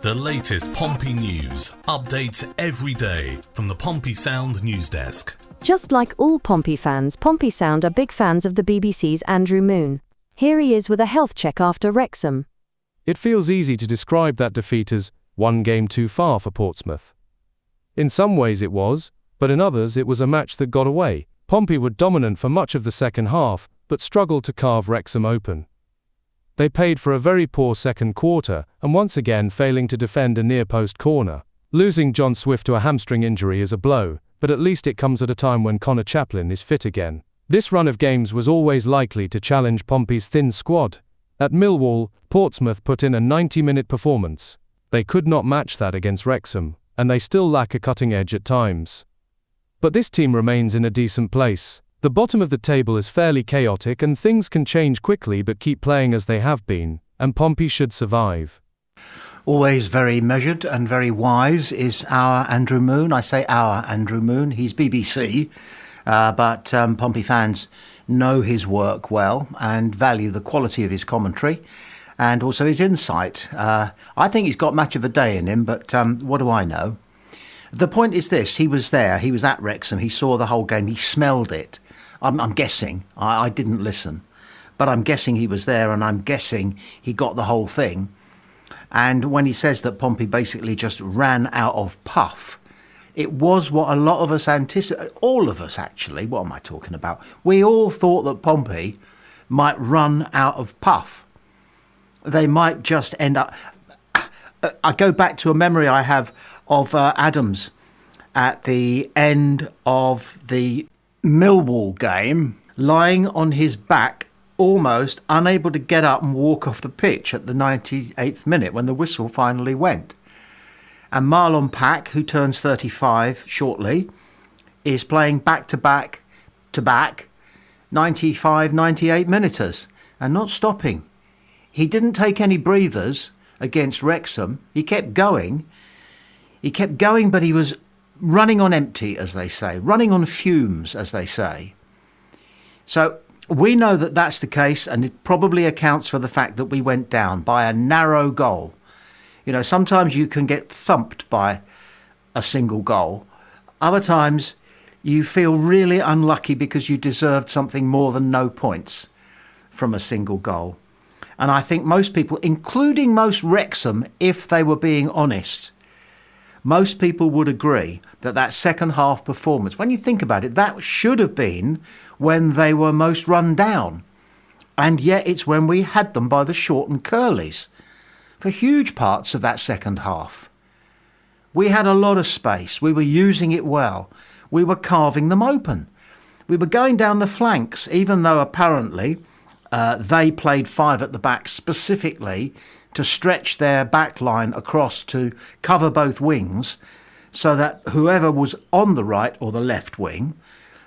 The latest Pompey news, updates every day from the Pompey Sound news desk. Just like all Pompey fans, Pompey Sound are big fans of the BBC's Andrew Moon. Here he is with a health check after Wrexham. It feels easy to describe that defeat as one game too far for Portsmouth. In some ways it was, but in others it was a match that got away. Pompey were dominant for much of the second half, but struggled to carve Wrexham open. They paid for a very poor second quarter, and once again failing to defend a near-post corner. Losing John Swift to a hamstring injury is a blow, but at least it comes at a time when Connor Chaplin is fit again. This run of games was always likely to challenge Pompey's thin squad. At Millwall, Portsmouth put in a 90-minute performance. They could not match that against Wrexham, and they still lack a cutting edge at times. But this team remains in a decent place. The bottom of the table is fairly chaotic and things can change quickly, but keep playing as they have been, and Pompey should survive. Always very measured and very wise is our Andrew Moon. I say our Andrew Moon, he's BBC, but Pompey fans know his work well and value the quality of his commentary and also his insight. I think he's got much of a day in him, but what do I know? The point is this, he was there, he was at Wrexham, he saw the whole game, he smelled it. I'm guessing, I didn't listen, but I'm guessing he was there and I'm guessing he got the whole thing. And when he says that Pompey basically just ran out of puff, it was what a lot of us anticipated, all of us actually, what am I talking about? We all thought that Pompey might run out of puff. They might just end up, I go back to a memory I have of Adams at the end of the Millwall game, lying on his back, almost unable to get up and walk off the pitch at the 98th minute when the whistle finally went. And Marlon Pack, who turns 35 shortly, is playing back-to-back 95, 98 minuters and not stopping. He didn't take any breathers against Wrexham. He kept going. But he was running on empty, as they say, running on fumes, as they say. So we know that that's the case, and it probably accounts for the fact that we went down by a narrow goal. You know, sometimes you can get thumped by a single goal. Other times you feel really unlucky because you deserved something more than no points from a single goal. And I think most people, including most Wrexham, if they were being honest, most people would agree that that second half performance, when you think about it, that should have been when they were most run down. And yet it's when we had them by the short and curlies for huge parts of that second half. We had a lot of space. We were using it well. We were carving them open. We were going down the flanks, even though apparently they played five at the back specifically to stretch their back line across to cover both wings so that whoever was on the right or the left wing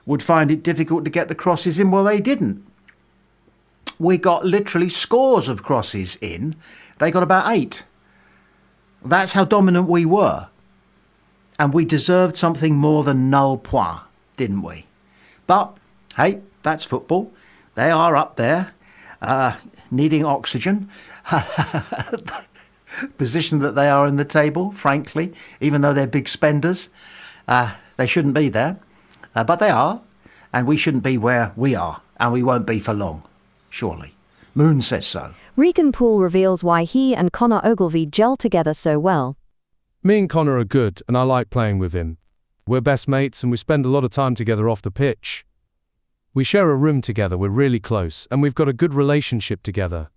would find it difficult to get the crosses in. Well, they didn't. We got literally scores of crosses in. They got about 8. That's how dominant we were. And we deserved something more than null point, didn't we? But, hey, that's football. They are up there, needing oxygen. Position that they are in the table, frankly, even though they're big spenders. They shouldn't be there, but they are, and we shouldn't be where we are, and we won't be for long, surely. Moon says so. POOLE reveals why he and Connor Ogilvie gel together so well. Me and Connor are good, and I like playing with him. We're best mates, and we spend a lot of time together off the pitch. We share a room together, we're really close, and we've got a good relationship together.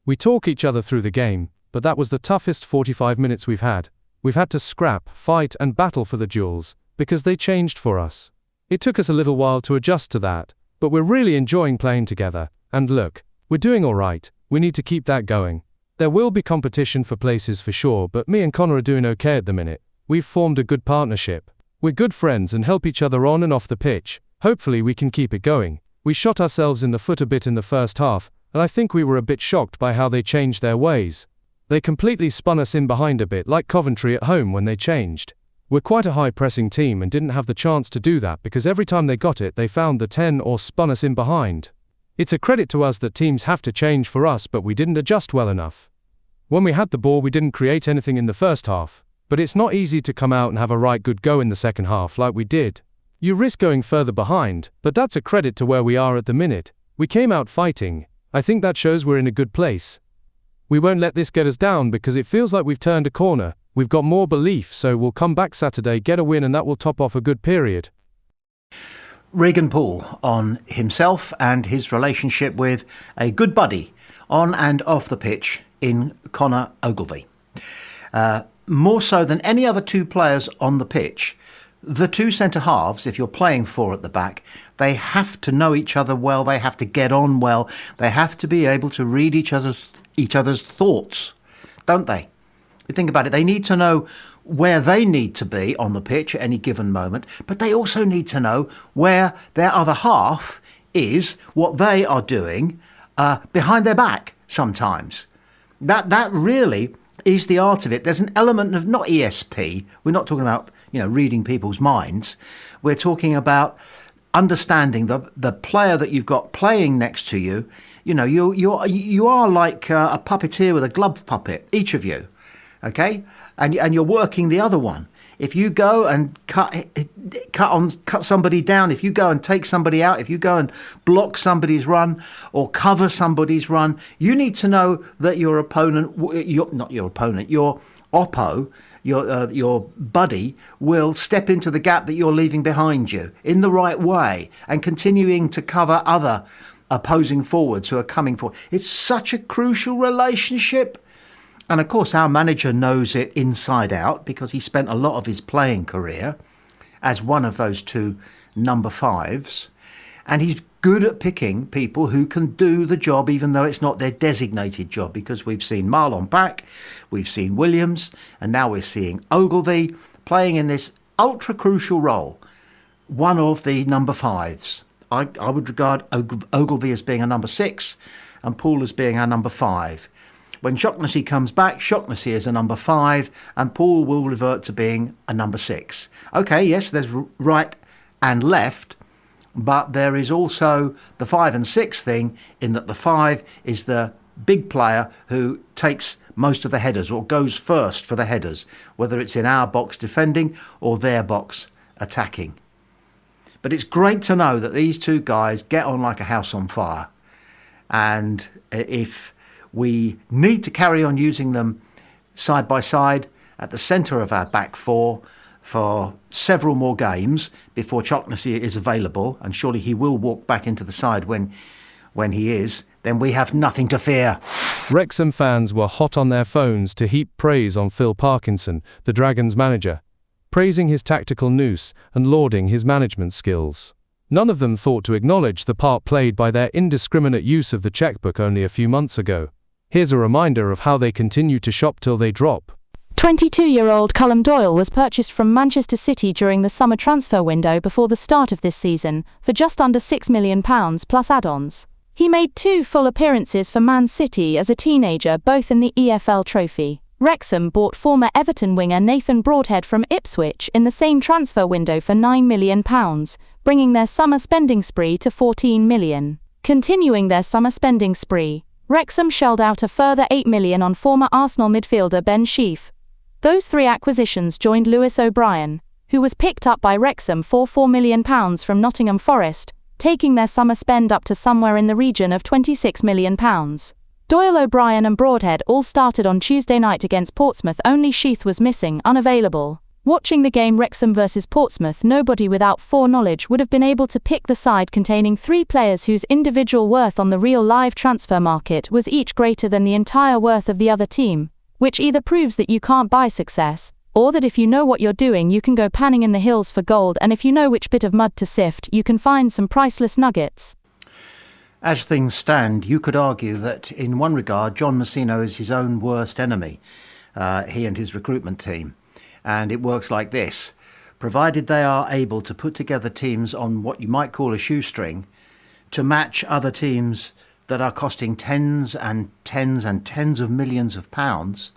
We talk each other through the game, but that was the toughest 45 minutes we've had. We've had to scrap, fight, and battle for the duels, because they changed for us. It took us a little while to adjust to that, but we're really enjoying playing together, and look, we're doing alright, we need to keep that going. There will be competition for places for sure, but me and Connor are doing okay at the minute. We've formed a good partnership. We're good friends and help each other on and off the pitch. Hopefully we can keep it going. We shot ourselves in the foot a bit in the first half, and I think we were a bit shocked by how they changed their ways. They completely spun us in behind a bit, like Coventry at home when they changed. We're quite a high-pressing team and didn't have the chance to do that because every time they got it they found the 10 or spun us in behind. It's a credit to us that teams have to change for us, but we didn't adjust well enough. When we had the ball, we didn't create anything in the first half, but it's not easy to come out and have a right good go in the second half like we did. You risk going further behind, but that's a credit to where we are at the minute. We came out fighting. I think that shows we're in a good place. We won't let this get us down because it feels like we've turned a corner. We've got more belief, so we'll come back Saturday, get a win, and that will top off a good period. Regan Poole on himself and his relationship with a good buddy on and off the pitch in Connor Ogilvie. More so than any other two players on the pitch, the two centre-halves, if you're playing four at the back, they have to know each other well, they have to get on well, they have to be able to read each other's thoughts, don't they? You think about it, they need to know where they need to be on the pitch at any given moment, but they also need to know where their other half is, what they are doing behind their back sometimes. That really is the art of it. There's an element of not ESP. We're not talking about, reading people's minds. We're talking about understanding the player that you've got playing next to you. You are like a puppeteer with a glove puppet, each of you, okay? And you're working the other one. If you go and cut somebody down, if you go and take somebody out, if you go and block somebody's run or cover somebody's run, you need to know that your opponent, your oppo, your buddy will step into the gap that you're leaving behind you in the right way and continuing to cover other opposing forwards who are coming forward. It's such a crucial relationship. And of course, our manager knows it inside out because he spent a lot of his playing career as one of those two number fives. And he's good at picking people who can do the job, even though it's not their designated job, because we've seen Marlon back, we've seen Williams, and now we're seeing Ogilvie playing in this ultra crucial role, one of the number fives. I would regard Ogilvie as being a number 6 and Poole as being our number 5. When Shaughnessy comes back, Shaughnessy is a number 5 and Poole will revert to being a number 6. Okay, yes, there's right and left, but there is also the 5 and 6 thing in that the 5 is the big player who takes most of the headers or goes first for the headers, whether it's in our box defending or their box attacking. But it's great to know that these two guys get on like a house on fire. And if we need to carry on using them side by side at the centre of our back four for several more games before Shaughnessy is available, and surely he will walk back into the side when he is, then we have nothing to fear. Wrexham fans were hot on their phones to heap praise on Phil Parkinson, the Dragons manager, praising his tactical nous and lauding his management skills. None of them thought to acknowledge the part played by their indiscriminate use of the chequebook only a few months ago. Here's a reminder of how they continue to shop till they drop. 22-year-old Callum Doyle was purchased from Manchester City during the summer transfer window before the start of this season for just under £6 million plus add-ons. He made 2 full appearances for Man City as a teenager, both in the EFL Trophy. Wrexham bought former Everton winger Nathan Broadhead from Ipswich in the same transfer window for £9 million, bringing their summer spending spree to £14 million. Continuing their summer spending spree, Wrexham shelled out a further £8 million on former Arsenal midfielder Ben Sheaf. Those 3 acquisitions joined Lewis O'Brien, who was picked up by Wrexham for £4 million from Nottingham Forest, taking their summer spend up to somewhere in the region of £26 million. Doyle, O'Brien and Broadhead all started on Tuesday night against Portsmouth. Only Sheath was missing, unavailable. Watching the game Wrexham versus Portsmouth, nobody without foreknowledge would have been able to pick the side containing 3 players whose individual worth on the real live transfer market was each greater than the entire worth of the other team, which either proves that you can't buy success, or that if you know what you're doing you can go panning in the hills for gold, and if you know which bit of mud to sift you can find some priceless nuggets. As things stand, you could argue that in one regard John Messino is his own worst enemy, he and his recruitment team. And it works like this: provided they are able to put together teams on what you might call a shoestring to match other teams that are costing tens and tens and tens of millions of pounds,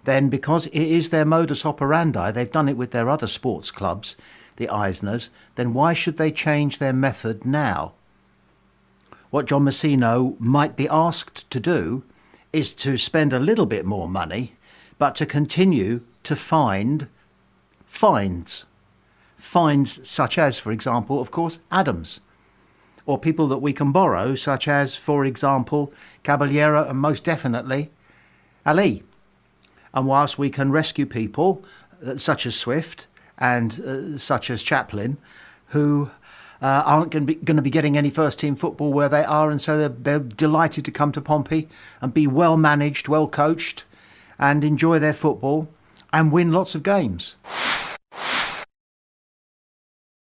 then because it is their modus operandi, they've done it with their other sports clubs, the Eisners, then why should they change their method now? What John Messino might be asked to do is to spend a little bit more money, but to continue to find fines. Fines such as, for example, of course, Adams. Or people that we can borrow, such as, for example, Caballero and most definitely Ali. And whilst we can rescue people such as Swift and such as Chaplin, who aren't going to be getting any first-team football where they are, and so they're delighted to come to Pompey and be well managed, well coached, and enjoy their football and win lots of games.